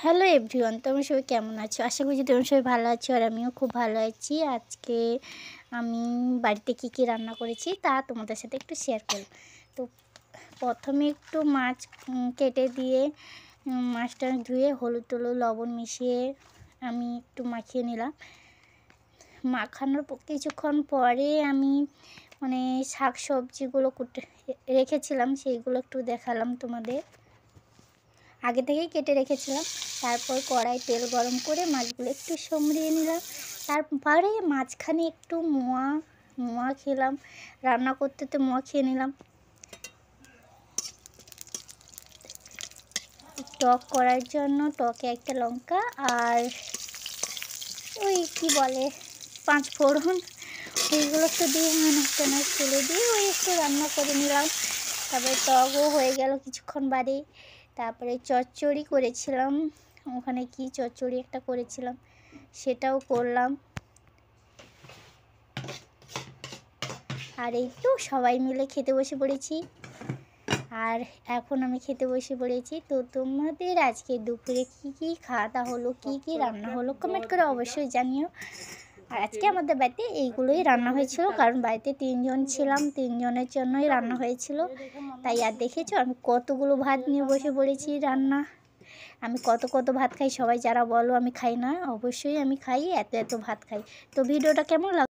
Hello everyone, তোমরা সবাই কেমন আছো? আশা করছি তোমরা সবাই ভালো আছো আর আমিও খুব ভালো আছি। আজকে আমি বাড়িতে কী রান্না করেছি তা তোমাদের সাথে একটু শেয়ার করব। তো প্রথমে একটু মাছ কেটে দিয়ে মাছটা ধুয়ে হলুদ টলুদ লবণ মিশিয়ে আমি একটু মাখিয়ে নিলাম। মাখানোর কিছুক্ষণ পরে আমি শাক সবজিগুলো কুটে রেখেছিলাম, সেইগুলো একটু দেখালাম তোমাদের। আগে থেকেই কেটে রেখেছিলাম। তারপর কড়াই তেল গরম করে মাছগুলো একটু সমরিয়ে নিলাম। তারপরে মাঝখানে একটু মোয়া খেলাম, রান্না করতে তো মোয়া খেয়ে নিলাম। টক করার জন্য টকে একটা লঙ্কা আর ওই কি বলে 5 ফোড়ন, ওইগুলো একটু দিয়ে নাড়তে তুলে দিয়ে ওই একটু রান্না করে নিলাম। তারপরে টকও হয়ে গেল কিছুক্ষণ বাদে। তারপরে চচ্চড়ি করেছিলাম, ওখানে কি চচ্চড়ি একটা করেছিলাম সেটাও করলাম। আর এই তো সবাই মিলে খেতে বসে পড়েছি। আর এখন আমি খেতে বসে পড়েছি। তো তোমাদের আজকে দুপুরে কী খাওয়া দাওয়া হলো, কী রান্না হলো কমেন্ট করে অবশ্যই জানিও। আর আজকে আমাদের বাড়িতে এইগুলোই রান্না হয়েছিল, কারণ বাড়িতে 3 জন ছিলাম, 3 জনের জন্যই রান্না হয়েছিল। তাই আর দেখেছো আমি কতগুলো ভাত নিয়ে বসে পড়েছি রান্না। আমি কত ভাত খাই, সবাই যারা বলো আমি খাই না, অবশ্যই আমি খাই, এত ভাত খাই। তো ভিডিওটা কেমন লাগলো?